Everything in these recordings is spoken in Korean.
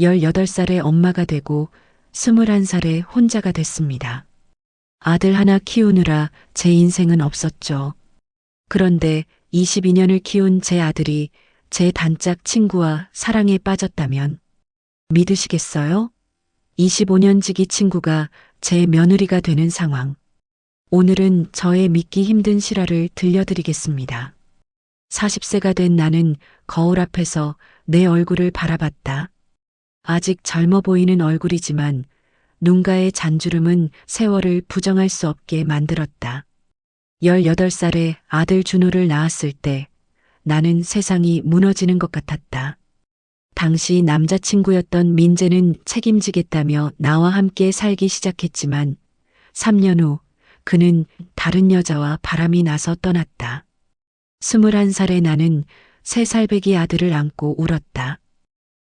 18살에 엄마가 되고 21살에 혼자가 됐습니다. 아들 하나 키우느라 제 인생은 없었죠. 그런데 22년을 키운 제 아들이 제 단짝 친구와 사랑에 빠졌다면 믿으시겠어요? 25년 지기 친구가 제 며느리가 되는 상황. 오늘은 저의 믿기 힘든 실화를 들려드리겠습니다. 40세가 된 나는 거울 앞에서 내 얼굴을 바라봤다. 아직 젊어 보이는 얼굴이지만 눈가의 잔주름은 세월을 부정할 수 없게 만들었다. 18살에 아들 준호를 낳았을 때 나는 세상이 무너지는 것 같았다. 당시 남자친구였던 민재는 책임지겠다며 나와 함께 살기 시작했지만 3년 후 그는 다른 여자와 바람이 나서 떠났다. 21살의 나는 3살배기 아들을 안고 울었다.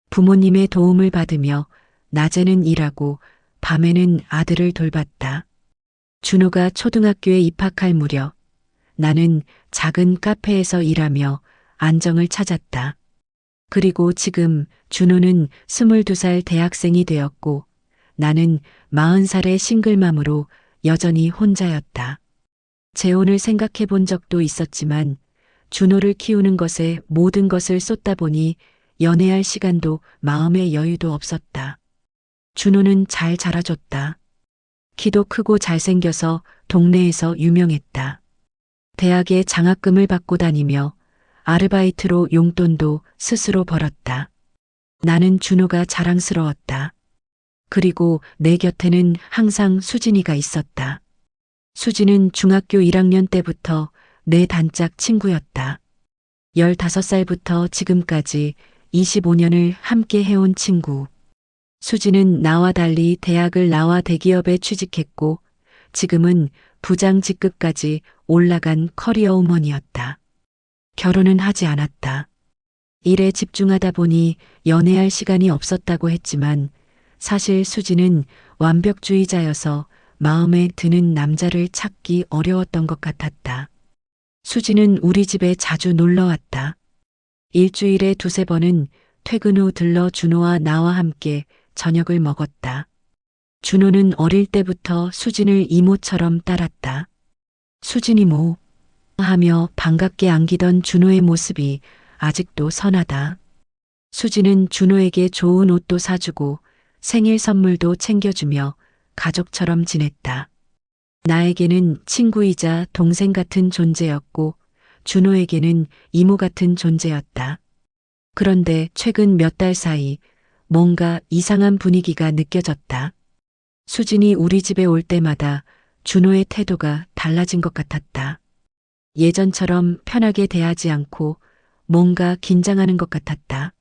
부모님의 도움을 받으며 낮에는 일하고 밤에는 아들을 돌봤다. 준호가 초등학교에 입학할 무렵 나는 작은 카페에서 일하며 안정을 찾았다. 그리고 지금 준호는 22살 대학생이 되었고 나는 40살의 싱글맘으로 여전히 혼자였다. 재혼을 생각해 본 적도 있었지만 준호를 키우는 것에 모든 것을 쏟다 보니 연애할 시간도 마음의 여유도 없었다. 준호는 잘 자라줬다. 키도 크고 잘생겨서 동네에서 유명했다. 대학에 장학금을 받고 다니며 아르바이트로 용돈도 스스로 벌었다. 나는 준호가 자랑스러웠다. 그리고 내 곁에는 항상 수진이가 있었다. 수진은 중학교 1학년 때부터 내 단짝 친구였다. 15살부터 지금까지 25년을 함께 해온 친구. 수진은 나와 달리 대학을 나와 대기업에 취직했고 지금은 부장 직급까지 올라간 커리어우먼이었다. 결혼은 하지 않았다. 일에 집중하다 보니 연애할 시간이 없었다고 했지만 사실 수진은 완벽주의자여서 마음에 드는 남자를 찾기 어려웠던 것 같았다. 수진은 우리 집에 자주 놀러 왔다. 일주일에 2~3번은 퇴근 후 들러 준호와 나와 함께 저녁을 먹었다. 준호는 어릴 때부터 수진을 이모처럼 따랐다. 수진 이모 하며 반갑게 안기던 준호의 모습이 아직도 선하다. 수진은 준호에게 좋은 옷도 사주고 생일 선물도 챙겨주며 가족처럼 지냈다. 나에게는 친구이자 동생 같은 존재였고 준호에게는 이모 같은 존재였다. 그런데 최근 몇 달 사이 뭔가 이상한 분위기가 느껴졌다. 수진이 우리 집에 올 때마다 준호의 태도가 달라진 것 같았다. 예전처럼 편하게 대하지 않고 뭔가 긴장하는 것 같았다.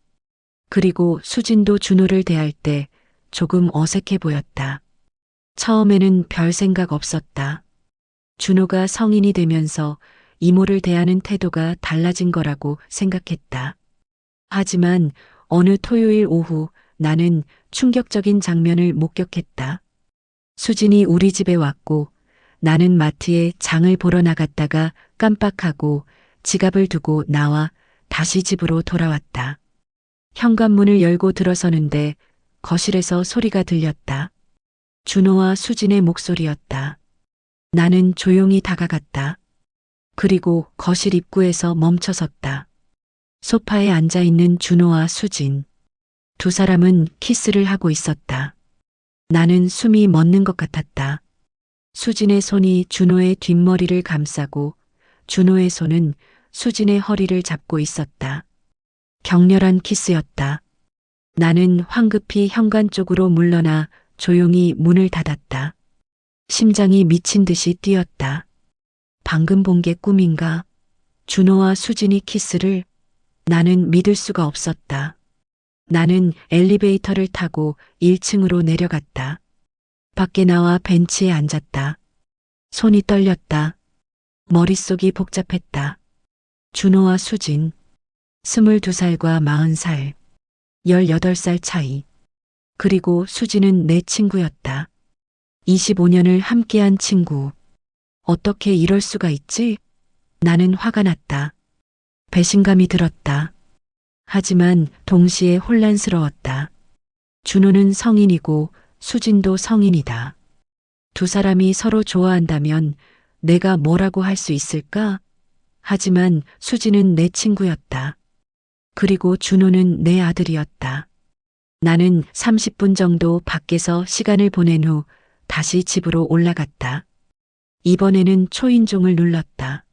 그리고 수진도 준호를 대할 때 조금 어색해 보였다. 처음에는 별 생각 없었다. 준호가 성인이 되면서 이모를 대하는 태도가 달라진 거라고 생각했다. 하지만 어느 토요일 오후 나는 충격적인 장면을 목격했다. 수진이 우리 집에 왔고 나는 마트에 장을 보러 나갔다가 깜빡하고 지갑을 두고 나와 다시 집으로 돌아왔다. 현관문을 열고 들어서는데 거실에서 소리가 들렸다. 준호와 수진의 목소리였다. 나는 조용히 다가갔다. 그리고 거실 입구에서 멈춰섰다. 소파에 앉아있는 준호와 수진. 두 사람은 키스를 하고 있었다. 나는 숨이 멎는 것 같았다. 수진의 손이 준호의 뒷머리를 감싸고 준호의 손은 수진의 허리를 잡고 있었다. 격렬한 키스였다. 나는 황급히 현관 쪽으로 물러나 조용히 문을 닫았다. 심장이 미친 듯이 뛰었다. 방금 본 게 꿈인가? 준호와 수진이 키스를? 나는 믿을 수가 없었다. 나는 엘리베이터를 타고 1층으로 내려갔다. 밖에 나와 벤치에 앉았다. 손이 떨렸다. 머릿속이 복잡했다. 준호와 수진, 22살과 40살, 18살 차이. 그리고 수진은 내 친구였다. 25년을 함께한 친구. 어떻게 이럴 수가 있지? 나는 화가 났다. 배신감이 들었다. 하지만 동시에 혼란스러웠다. 준호는 성인이고 수진도 성인이다. 두 사람이 서로 좋아한다면 내가 뭐라고 할 수 있을까? 하지만 수진은 내 친구였다. 그리고 준호는 내 아들이었다. 나는 30분 정도 밖에서 시간을 보낸 후 다시 집으로 올라갔다. 이번에는 초인종을 눌렀다.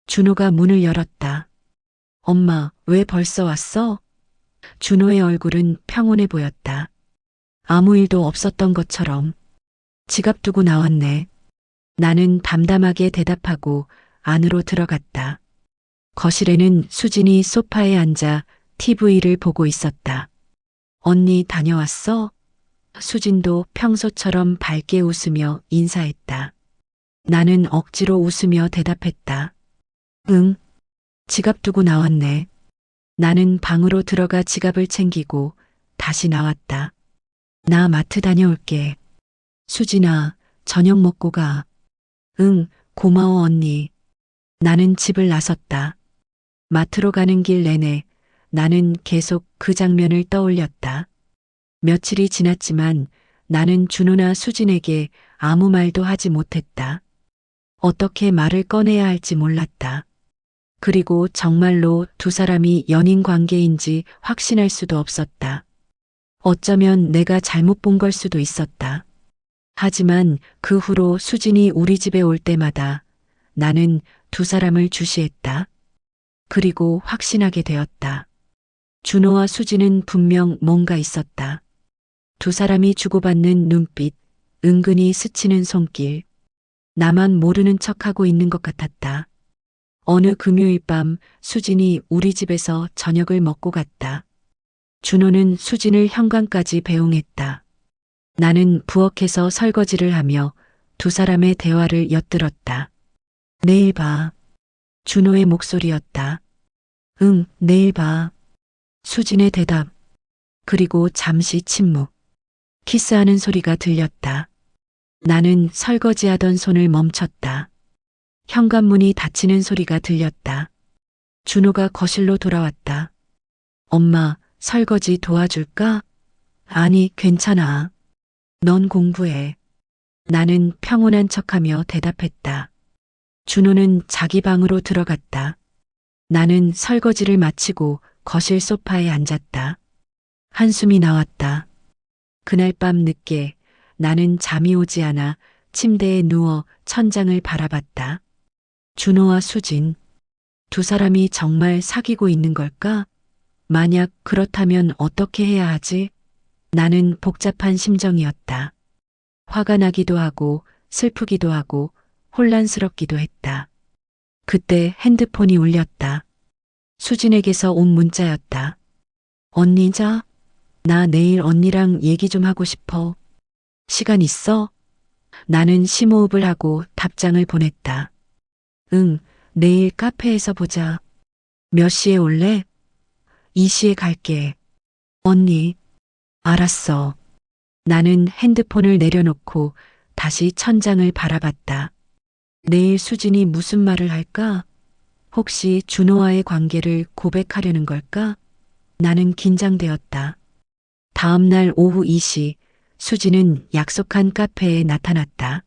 준호가 문을 열었다. 엄마, 왜 벌써 왔어? 준호의 얼굴은 평온해 보였다. 아무 일도 없었던 것처럼. 지갑 두고 나왔네. 나는 담담하게 대답하고 안으로 들어갔다. 거실에는 수진이 소파에 앉아 TV를 보고 있었다. 언니 다녀왔어? 수진도 평소처럼 밝게 웃으며 인사했다. 나는 억지로 웃으며 대답했다. 응, 지갑 두고 나왔네. 나는 방으로 들어가 지갑을 챙기고 다시 나왔다. 나 마트 다녀올게. 수진아, 저녁 먹고 가. 응, 고마워 언니. 나는 집을 나섰다. 마트로 가는 길 내내 나는 계속 그 장면을 떠올렸다. 며칠이 지났지만 나는 준호나 수진에게 아무 말도 하지 못했다. 어떻게 말을 꺼내야 할지 몰랐다. 그리고 정말로 두 사람이 연인 관계인지 확신할 수도 없었다. 어쩌면 내가 잘못 본 걸 수도 있었다. 하지만 그 후로 수진이 우리 집에 올 때마다 나는 두 사람을 주시했다. 그리고 확신하게 되었다. 준호와 수진은 분명 뭔가 있었다. 두 사람이 주고받는 눈빛, 은근히 스치는 손길. 나만 모르는 척하고 있는 것 같았다. 어느 금요일 밤 수진이 우리 집에서 저녁을 먹고 갔다. 준호는 수진을 현관까지 배웅했다. 나는 부엌에서 설거지를 하며 두 사람의 대화를 엿들었다. 내일 봐. 준호의 목소리였다. 응, 내일 봐. 수진의 대답. 그리고 잠시 침묵. 키스하는 소리가 들렸다. 나는 설거지하던 손을 멈췄다. 현관문이 닫히는 소리가 들렸다. 준호가 거실로 돌아왔다. 엄마, 설거지 도와줄까? 아니, 괜찮아. 넌 공부해. 나는 평온한 척하며 대답했다. 준호는 자기 방으로 들어갔다. 나는 설거지를 마치고 거실 소파에 앉았다. 한숨이 나왔다. 그날 밤 늦게 나는 잠이 오지 않아 침대에 누워 천장을 바라봤다. 준호와 수진, 두 사람이 정말 사귀고 있는 걸까? 만약 그렇다면 어떻게 해야 하지? 나는 복잡한 심정이었다. 화가 나기도 하고 슬프기도 하고 혼란스럽기도 했다. 그때 핸드폰이 울렸다. 수진에게서 온 문자였다. 언니자? 나 내일 언니랑 얘기 좀 하고 싶어. 시간 있어? 나는 심호흡을 하고 답장을 보냈다. 응, 내일 카페에서 보자. 몇 시에 올래? 2시에 갈게. 언니, 알았어. 나는 핸드폰을 내려놓고 다시 천장을 바라봤다. 내일 수진이 무슨 말을 할까? 혹시 준호와의 관계를 고백하려는 걸까? 나는 긴장되었다. 다음 날 오후 2시, 수진은 약속한 카페에 나타났다.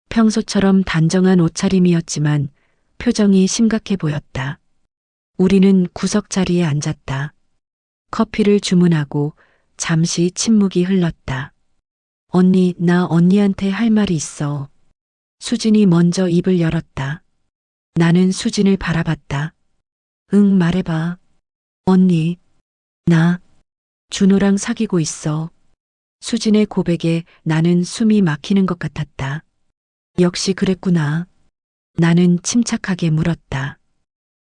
평소처럼 단정한 옷차림이었지만 표정이 심각해 보였다. 우리는 구석 자리에 앉았다. 커피를 주문하고 잠시 침묵이 흘렀다. 언니, 나 언니한테 할 말이 있어. 수진이 먼저 입을 열었다. 나는 수진을 바라봤다. 응, 말해봐. 언니, 나 준호랑 사귀고 있어. 수진의 고백에 나는 숨이 막히는 것 같았다. 역시 그랬구나. 나는 침착하게 물었다.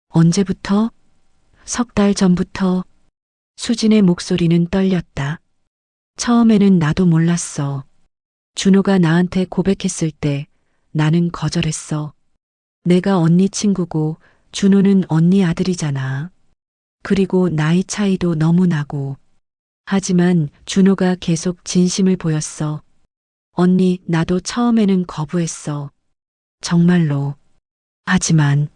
언제부터? 석 달 전부터. 수진의 목소리는 떨렸다. 처음에는 나도 몰랐어. 준호가 나한테 고백했을 때 나는 거절했어. 내가 언니 친구고 준호는 언니 아들이잖아. 그리고 나이 차이도 너무 나고. 하지만 준호가 계속 진심을 보였어. 언니, 나도 처음에는 거부했어. 정말로. 하지만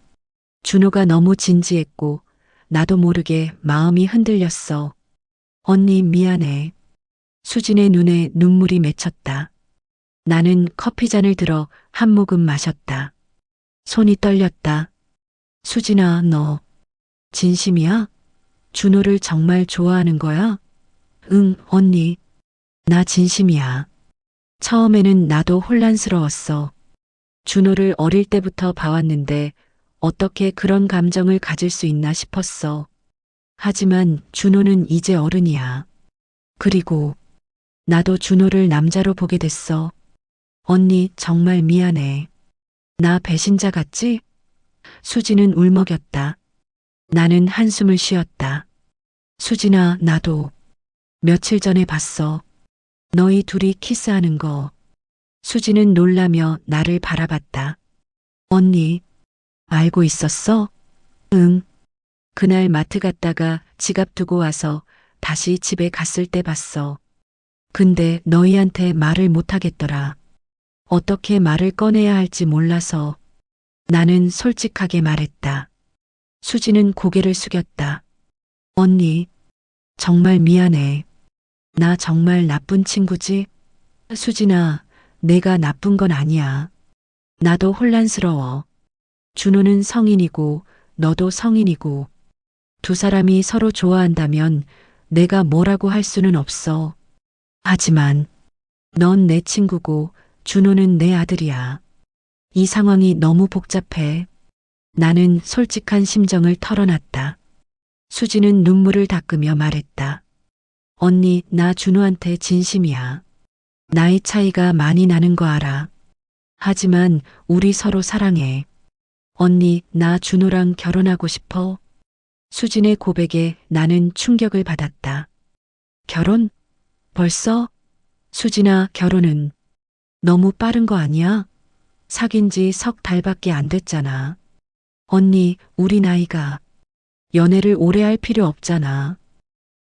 준호가 너무 진지했고 나도 모르게 마음이 흔들렸어. 언니, 미안해. 수진의 눈에 눈물이 맺혔다. 나는 커피잔을 들어 한 모금 마셨다. 손이 떨렸다. 수진아, 너 진심이야? 준호를 정말 좋아하는 거야? 응, 언니. 나 진심이야. 처음에는 나도 혼란스러웠어. 준호를 어릴 때부터 봐왔는데 어떻게 그런 감정을 가질 수 있나 싶었어. 하지만 준호는 이제 어른이야. 그리고 나도 준호를 남자로 보게 됐어. 언니, 정말 미안해. 나 배신자 같지? 수진은 울먹였다. 나는 한숨을 쉬었다. 수진아, 나도 며칠 전에 봤어. 너희 둘이 키스하는 거. 수진은 놀라며 나를 바라봤다. 언니, 알고 있었어? 응. 그날 마트 갔다가 지갑 두고 와서 다시 집에 갔을 때 봤어. 근데 너희한테 말을 못하겠더라. 어떻게 말을 꺼내야 할지 몰라서. 나는 솔직하게 말했다. 수지는 고개를 숙였다. 언니, 정말 미안해. 나 정말 나쁜 친구지? 수진아, 내가 나쁜 건 아니야. 나도 혼란스러워. 준호는 성인이고 너도 성인이고 두 사람이 서로 좋아한다면 내가 뭐라고 할 수는 없어. 하지만 넌 내 친구고 준호는 내 아들이야. 이 상황이 너무 복잡해. 나는 솔직한 심정을 털어놨다. 수지는 눈물을 닦으며 말했다. 언니, 나 준호한테 진심이야. 나이 차이가 많이 나는 거 알아. 하지만 우리 서로 사랑해. 언니, 나 준호랑 결혼하고 싶어. 수진의 고백에 나는 충격을 받았다. 결혼? 벌써? 수진아, 결혼은 너무 빠른 거 아니야? 사귄 지 석 달밖에 안 됐잖아. 언니, 우리 나이가 연애를 오래 할 필요 없잖아.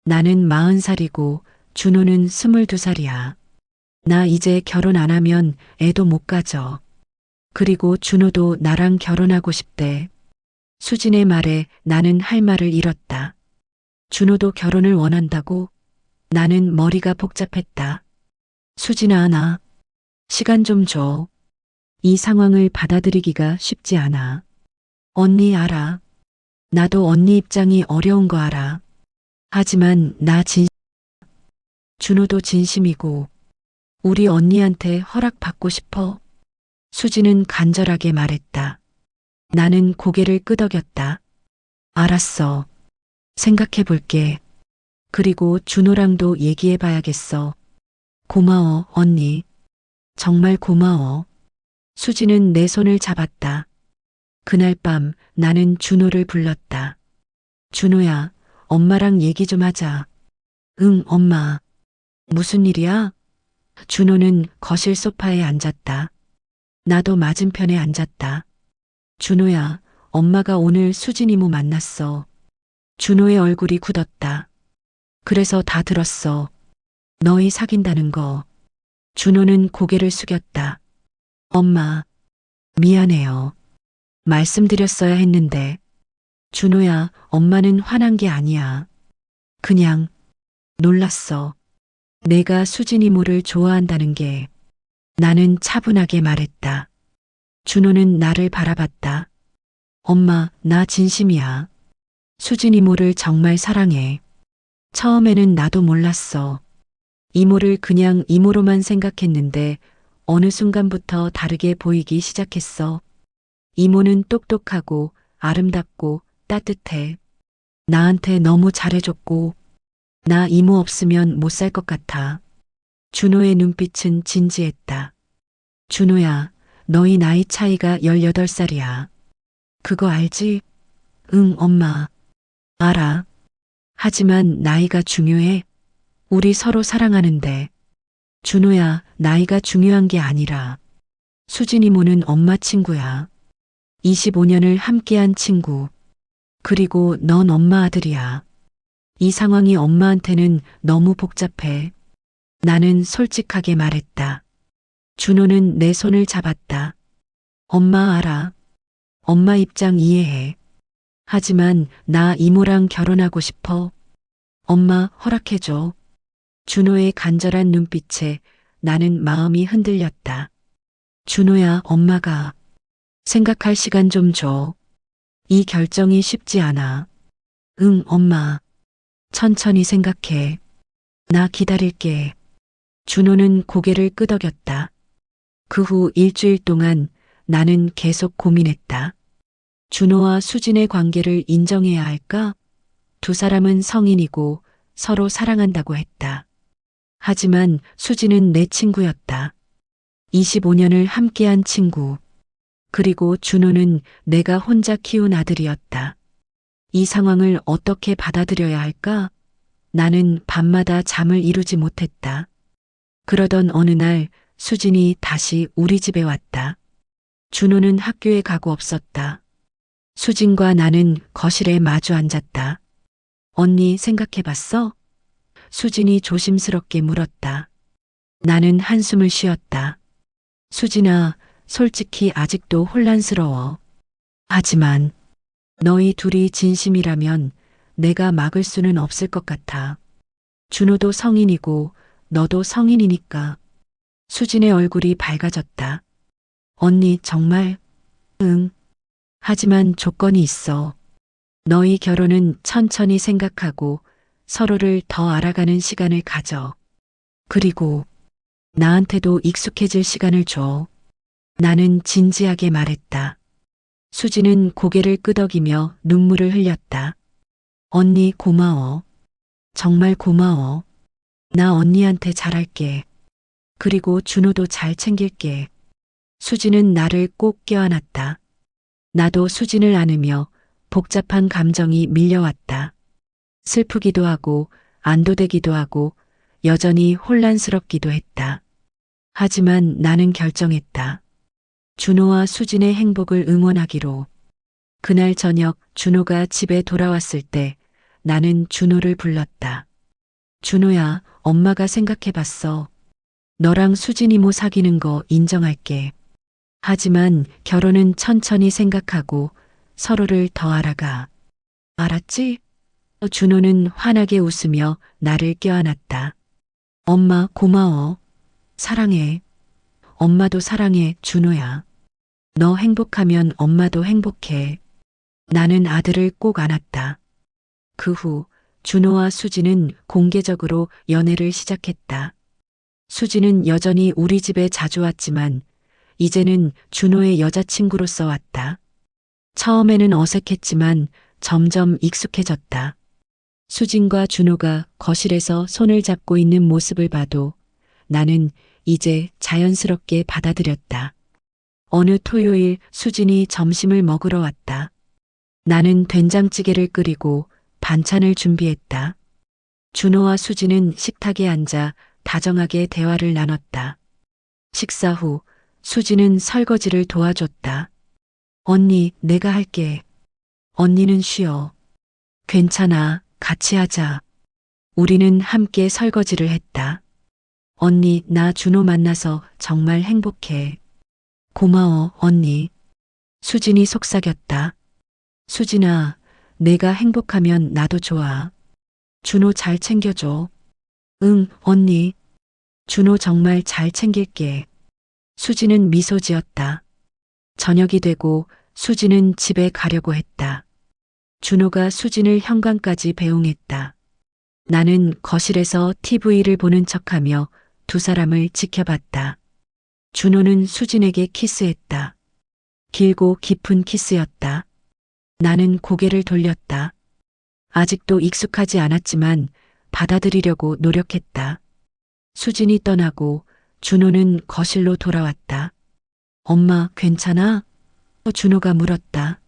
나는 40살이고 준호는 22살이야. 나 이제 결혼 안 하면 애도 못 가져. 그리고 준호도 나랑 결혼하고 싶대. 수진의 말에 나는 할 말을 잃었다. 준호도 결혼을 원한다고? 나는 머리가 복잡했다. 수진아, 나 시간 좀 줘. 이 상황을 받아들이기가 쉽지 않아. 언니 알아. 나도 언니 입장이 어려운 거 알아. 하지만 준호도 진심이고 우리 언니한테 허락받고 싶어. 수지는 간절하게 말했다. 나는 고개를 끄덕였다. 알았어. 생각해 볼게. 그리고 준호랑도 얘기해 봐야겠어. 고마워, 언니. 정말 고마워. 수지는 내 손을 잡았다. 그날 밤 나는 준호를 불렀다. 준호야, 엄마랑 얘기 좀 하자. 응, 엄마. 무슨 일이야? 준호는 거실 소파에 앉았다. 나도 맞은편에 앉았다. 준호야, 엄마가 오늘 수진 이모 만났어. 준호의 얼굴이 굳었다. 그래서 다 들었어. 너희 사귄다는 거. 준호는 고개를 숙였다. 엄마, 미안해요. 말씀드렸어야 했는데. 준호야, 엄마는 화난 게 아니야. 그냥 놀랐어. 내가 수진 이모를 좋아한다는 게. 나는 차분하게 말했다. 준호는 나를 바라봤다. 엄마, 나 진심이야. 수진 이모를 정말 사랑해. 처음에는 나도 몰랐어. 이모를 그냥 이모로만 생각했는데 어느 순간부터 다르게 보이기 시작했어. 이모는 똑똑하고 아름답고 따뜻해. 나한테 너무 잘해줬고 나 이모 없으면 못 살 것 같아. 준호의 눈빛은 진지했다. 준호야, 너희 나이 차이가 18살이야. 그거 알지? 응, 엄마. 알아. 하지만 나이가 중요해. 우리 서로 사랑하는데. 준호야, 나이가 중요한 게 아니라. 수진 이모는 엄마 친구야. 25년을 함께한 친구. 그리고 넌 엄마 아들이야. 이 상황이 엄마한테는 너무 복잡해. 나는 솔직하게 말했다. 준호는 내 손을 잡았다. 엄마 알아. 엄마 입장 이해해. 하지만 나 이모랑 결혼하고 싶어. 엄마 허락해줘. 준호의 간절한 눈빛에 나는 마음이 흔들렸다. 준호야, 엄마가 생각할 시간 좀 줘. 이 결정이 쉽지 않아. 응, 엄마. 천천히 생각해. 나 기다릴게. 준호는 고개를 끄덕였다. 그 후 일주일 동안 나는 계속 고민했다. 준호와 수진의 관계를 인정해야 할까? 두 사람은 성인이고 서로 사랑한다고 했다. 하지만 수진은 내 친구였다. 25년을 함께한 친구. 그리고 준호는 내가 혼자 키운 아들이었다. 이 상황을 어떻게 받아들여야 할까? 나는 밤마다 잠을 이루지 못했다. 그러던 어느 날 수진이 다시 우리 집에 왔다. 준호는 학교에 가고 없었다. 수진과 나는 거실에 마주 앉았다. 언니 생각해봤어? 수진이 조심스럽게 물었다. 나는 한숨을 쉬었다. 수진아, 솔직히 아직도 혼란스러워. 하지만 너희 둘이 진심이라면 내가 막을 수는 없을 것 같아. 준호도 성인이고 너도 성인이니까. 수진의 얼굴이 밝아졌다. 언니 정말? 응. 하지만 조건이 있어. 너희 결혼은 천천히 생각하고 서로를 더 알아가는 시간을 가져. 그리고 나한테도 익숙해질 시간을 줘. 나는 진지하게 말했다. 수지는 고개를 끄덕이며 눈물을 흘렸다. 언니 고마워. 정말 고마워. 나 언니한테 잘할게. 그리고 준호도 잘 챙길게. 수지는 나를 꼭 껴안았다. 나도 수진을 안으며 복잡한 감정이 밀려왔다. 슬프기도 하고 안도되기도 하고 여전히 혼란스럽기도 했다. 하지만 나는 결정했다. 준호와 수진의 행복을 응원하기로. 그날 저녁 준호가 집에 돌아왔을 때 나는 준호를 불렀다. 준호야, 엄마가 생각해봤어. 너랑 수진 이모 사귀는 거 인정할게. 하지만 결혼은 천천히 생각하고 서로를 더 알아가. 알았지? 준호는 환하게 웃으며 나를 껴안았다. 엄마 고마워. 사랑해. 엄마도 사랑해, 준호야. 너 행복하면 엄마도 행복해. 나는 아들을 꼭 안았다. 그 후 준호와 수지는 공개적으로 연애를 시작했다. 수지는 여전히 우리 집에 자주 왔지만 이제는 준호의 여자친구로서 왔다. 처음에는 어색했지만 점점 익숙해졌다. 수진과 준호가 거실에서 손을 잡고 있는 모습을 봐도 나는 이제 자연스럽게 받아들였다. 어느 토요일 수진이 점심을 먹으러 왔다. 나는 된장찌개를 끓이고 반찬을 준비했다. 준호와 수진은 식탁에 앉아 다정하게 대화를 나눴다. 식사 후 수진은 설거지를 도와줬다. 언니, 내가 할게. 언니는 쉬어. 괜찮아, 같이 하자. 우리는 함께 설거지를 했다. 언니, 나 준호 만나서 정말 행복해. 고마워, 언니. 수진이 속삭였다. 수진아, 내가 행복하면 나도 좋아. 준호 잘 챙겨줘. 응, 언니. 준호 정말 잘 챙길게. 수진은 미소 지었다. 저녁이 되고 수진은 집에 가려고 했다. 준호가 수진을 현관까지 배웅했다. 나는 거실에서 TV를 보는 척하며 두 사람을 지켜봤다. 준호는 수진에게 키스했다. 길고 깊은 키스였다. 나는 고개를 돌렸다. 아직도 익숙하지 않았지만 받아들이려고 노력했다. 수진이 떠나고 준호는 거실로 돌아왔다. 엄마, 괜찮아? 준호가 물었다.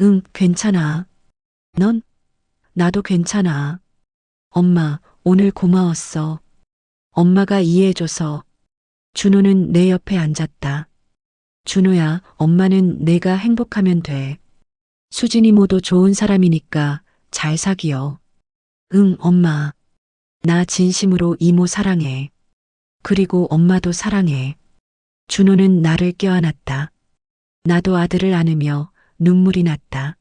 응, 괜찮아. 넌? 나도 괜찮아. 엄마, 오늘 고마웠어. 엄마가 이해해줘서. 준호는 내 옆에 앉았다. 준호야, 엄마는 내가 행복하면 돼. 수진 이모도 좋은 사람이니까 잘 사귀어. 응, 엄마. 나 진심으로 이모 사랑해. 그리고 엄마도 사랑해. 준호는 나를 껴안았다. 나도 아들을 안으며 눈물이 났다.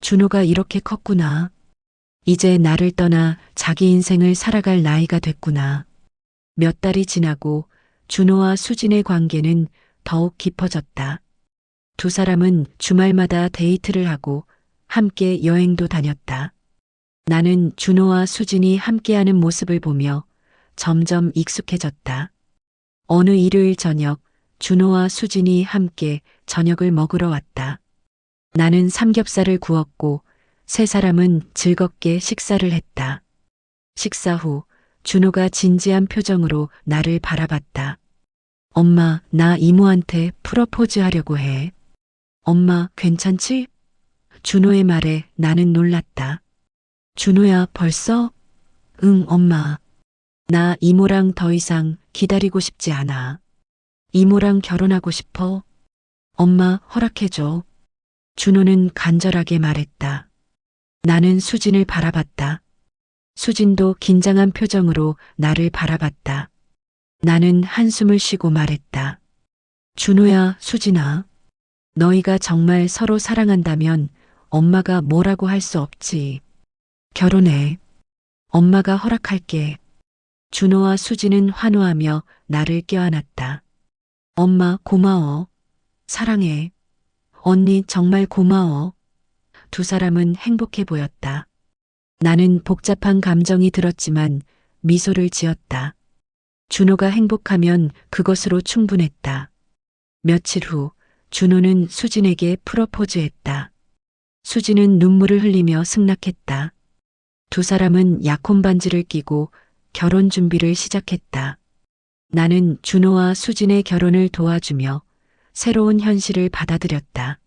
준호가 이렇게 컸구나. 이제 나를 떠나 자기 인생을 살아갈 나이가 됐구나. 몇 달이 지나고 준호와 수진의 관계는 더욱 깊어졌다. 두 사람은 주말마다 데이트를 하고 함께 여행도 다녔다. 나는 준호와 수진이 함께하는 모습을 보며 점점 익숙해졌다. 어느 일요일 저녁 준호와 수진이 함께 저녁을 먹으러 왔다. 나는 삼겹살을 구웠고 세 사람은 즐겁게 식사를 했다. 식사 후 준호가 진지한 표정으로 나를 바라봤다. 엄마, 나 이모한테 프러포즈 하려고 해. 엄마, 괜찮지? 준호의 말에 나는 놀랐다. 준호야, 벌써? 응, 엄마. 나 이모랑 더 이상 기다리고 싶지 않아. 이모랑 결혼하고 싶어. 엄마, 허락해줘. 준호는 간절하게 말했다. 나는 수진을 바라봤다. 수진도 긴장한 표정으로 나를 바라봤다. 나는 한숨을 쉬고 말했다. 준호야, 수진아. 너희가 정말 서로 사랑한다면 엄마가 뭐라고 할 수 없지. 결혼해. 엄마가 허락할게. 준호와 수진은 환호하며 나를 껴안았다. 엄마, 고마워. 사랑해. 언니, 정말 고마워. 두 사람은 행복해 보였다. 나는 복잡한 감정이 들었지만 미소를 지었다. 준호가 행복하면 그것으로 충분했다. 며칠 후 준호는 수진에게 프러포즈했다. 수진은 눈물을 흘리며 승낙했다. 두 사람은 약혼 반지를 끼고 결혼 준비를 시작했다. 나는 준호와 수진의 결혼을 도와주며 새로운 현실을 받아들였다.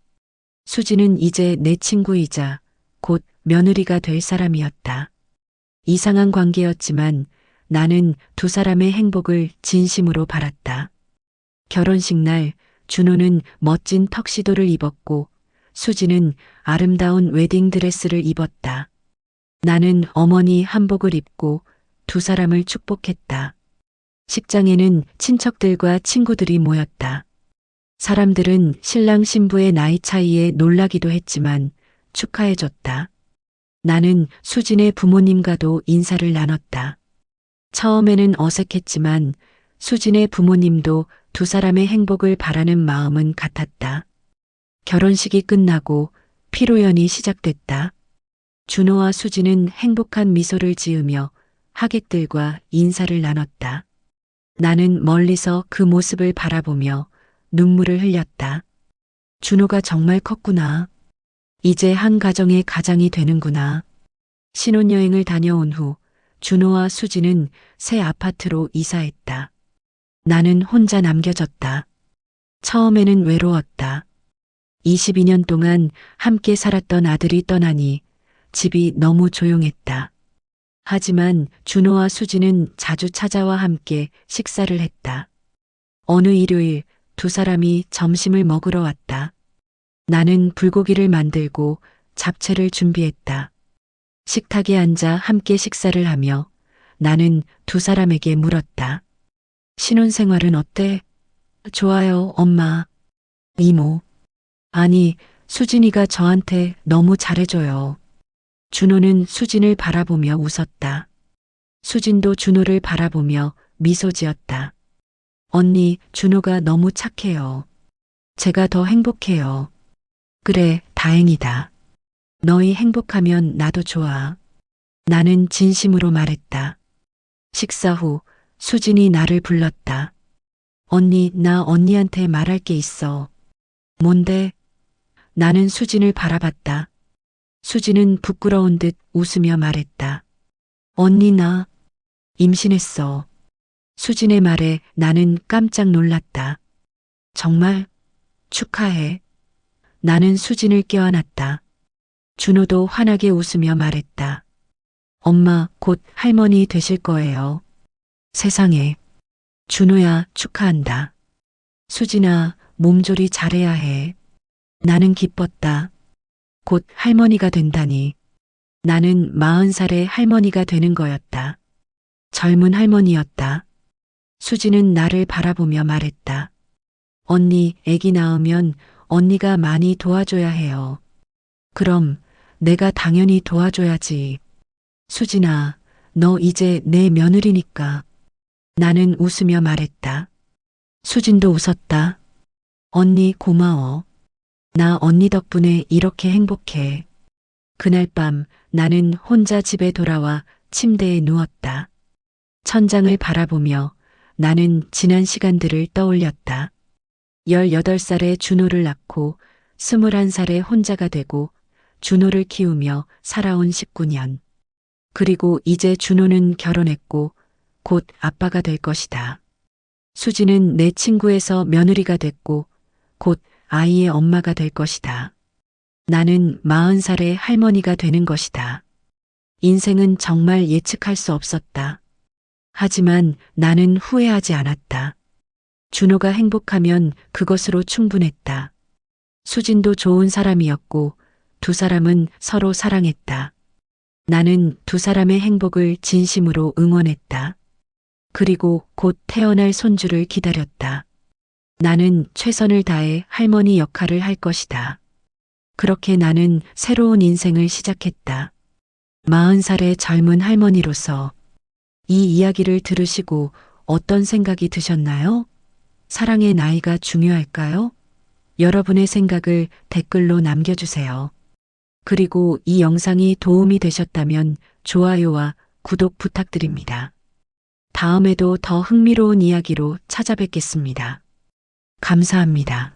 수진은 이제 내 친구이자 곧 며느리가 될 사람이었다. 이상한 관계였지만 나는 두 사람의 행복을 진심으로 바랐다. 결혼식 날 준호는 멋진 턱시도를 입었고 수진은 아름다운 웨딩드레스를 입었다. 나는 어머니 한복을 입고 두 사람을 축복했다. 식장에는 친척들과 친구들이 모였다. 사람들은 신랑 신부의 나이 차이에 놀라기도 했지만 축하해줬다. 나는 수진의 부모님과도 인사를 나눴다. 처음에는 어색했지만 수진의 부모님도 두 사람의 행복을 바라는 마음은 같았다. 결혼식이 끝나고 피로연이 시작됐다. 준호와 수진은 행복한 미소를 지으며 하객들과 인사를 나눴다. 나는 멀리서 그 모습을 바라보며 눈물을 흘렸다. 준호가 정말 컸구나. 이제 한 가정의 가장이 되는구나. 신혼여행을 다녀온 후 준호와 수진은 새 아파트로 이사했다. 나는 혼자 남겨졌다. 처음에는 외로웠다. 22년 동안 함께 살았던 아들이 떠나니 집이 너무 조용했다. 하지만 준호와 수진은 자주 찾아와 함께 식사를 했다. 어느 일요일 두 사람이 점심을 먹으러 왔다. 나는 불고기를 만들고 잡채를 준비했다. 식탁에 앉아 함께 식사를 하며 나는 두 사람에게 물었다. 신혼생활은 어때? 좋아요, 엄마. 이모. 아니, 수진이가 저한테 너무 잘해줘요. 준호는 수진을 바라보며 웃었다. 수진도 준호를 바라보며 미소 지었다. 언니, 준호가 너무 착해요. 제가 더 행복해요. 그래, 다행이다. 너희 행복하면 나도 좋아. 나는 진심으로 말했다. 식사 후 수진이 나를 불렀다. 언니, 나 언니한테 말할 게 있어. 뭔데? 나는 수진을 바라봤다. 수진은 부끄러운 듯 웃으며 말했다. 언니, 나 임신했어. 수진의 말에 나는 깜짝 놀랐다. 정말? 축하해. 나는 수진을 껴안았다. 준호도 환하게 웃으며 말했다. 엄마, 곧 할머니 되실 거예요. 세상에. 준호야, 축하한다. 수진아, 몸조리 잘해야 해. 나는 기뻤다. 곧 할머니가 된다니. 나는 40살의 할머니가 되는 거였다. 젊은 할머니였다. 수진은 나를 바라보며 말했다. 언니, 애기 낳으면 언니가 많이 도와줘야 해요. 그럼 내가 당연히 도와줘야지. 수진아, 너 이제 내 며느리니까. 나는 웃으며 말했다. 수진도 웃었다. 언니 고마워. 나 언니 덕분에 이렇게 행복해. 그날 밤 나는 혼자 집에 돌아와 침대에 누웠다. 천장을 바라보며 나는 지난 시간들을 떠올렸다. 18살에 준호를 낳고 21살에 혼자가 되고 준호를 키우며 살아온 19년. 그리고 이제 준호는 결혼했고 곧 아빠가 될 것이다. 수지는 내 친구에서 며느리가 됐고 곧 아이의 엄마가 될 것이다. 나는 40살의 할머니가 되는 것이다. 인생은 정말 예측할 수 없었다. 하지만 나는 후회하지 않았다. 준호가 행복하면 그것으로 충분했다. 수진도 좋은 사람이었고 두 사람은 서로 사랑했다. 나는 두 사람의 행복을 진심으로 응원했다. 그리고 곧 태어날 손주를 기다렸다. 나는 최선을 다해 할머니 역할을 할 것이다. 그렇게 나는 새로운 인생을 시작했다. 40살의 젊은 할머니로서 이 이야기를 들으시고 어떤 생각이 드셨나요? 사랑의 나이가 중요할까요? 여러분의 생각을 댓글로 남겨주세요. 그리고 이 영상이 도움이 되셨다면 좋아요와 구독 부탁드립니다. 다음에도 더 흥미로운 이야기로 찾아뵙겠습니다. 감사합니다.